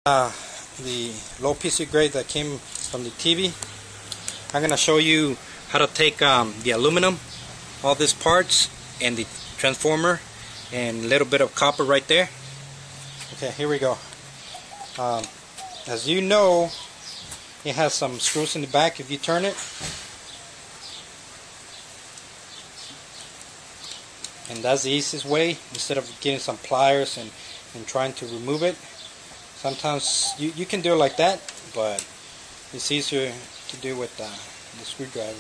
The low PC grade that came from the TV. I'm going to show you how to take the aluminum, all these parts, and the transformer, and a little bit of copper right there. Okay, here we go. As you know, it has some screws in the back if you turn it. And that's the easiest way, instead of getting some pliers and trying to remove it. Sometimes you can do it like that, but it's easier to do with the screwdriver.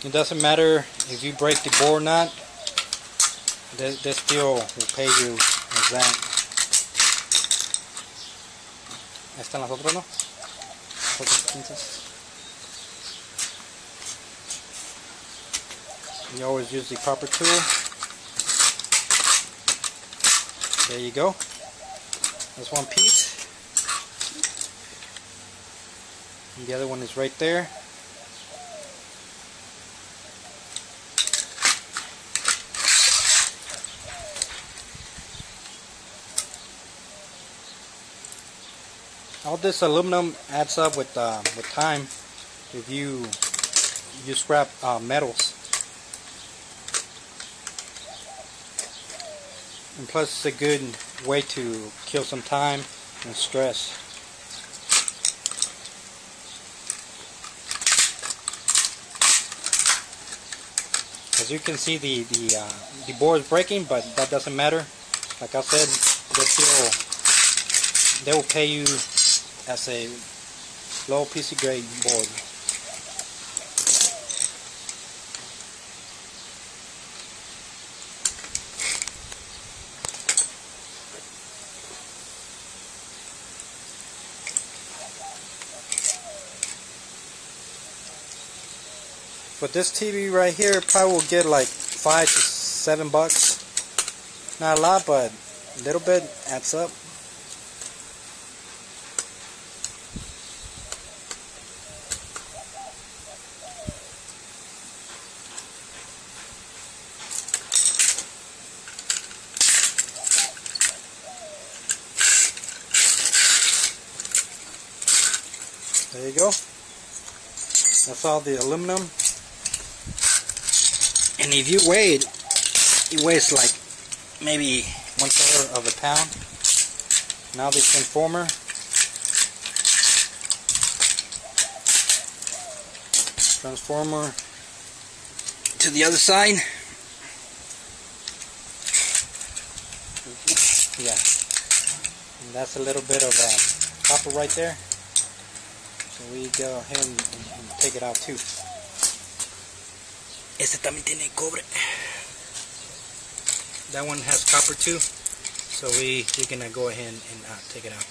It doesn't matter if you break the board or not, they still will pay you as that. Ahí están las otras, ¿no? Otras pinzas. You always use the copper tool. There you go. That's one piece. And the other one is right there. All this aluminum adds up with time if you scrap metals. And plus it's a good way to kill some time and stress. As you can see, the board is breaking, but that doesn't matter. Like I said, they will pay you as a low PC grade board. But this TV right here probably will get like $5 to $7. Not a lot, but a little bit adds up. There you go. That's all the aluminum. And if you weigh it, it weighs like maybe 1/4 of a pound. Now the transformer. Transformer to the other side. Yeah. And that's a little bit of copper right there. So we go ahead and take it out too. Este también tiene cobre. That one has copper too. So we're gonna go ahead and take it out.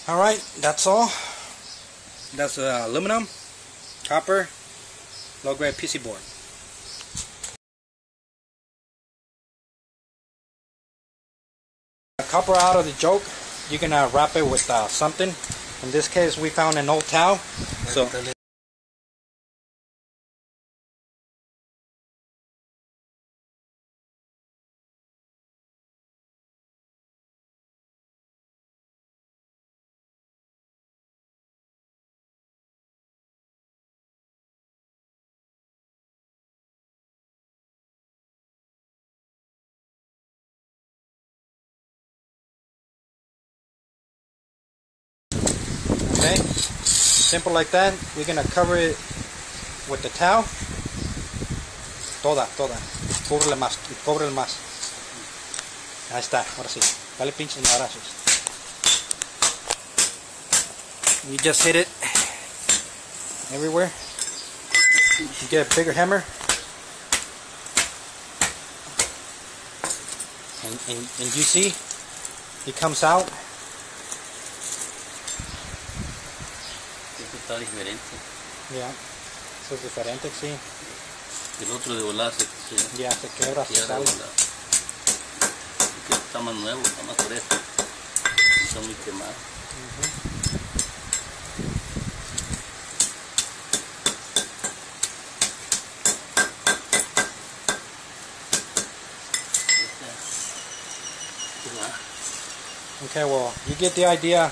Alright, that's all. That's aluminum, copper, low grade PC board. Copper out of the joke, you can wrap it with something. In this case, we found an old towel. So okay, simple like that. We're gonna cover it with the towel. Toda. Cúbrele más. Ahí está, ahora sí. Dale pinches madrazos. You just hit it everywhere. You get a bigger hammer. And you see, it comes out. está diferente. Ya, eso es diferente, sí. El otro de volada se quebra, se sale. Este está más nuevo, está más fresco. Está muy quemado. Okay, well, you get the idea.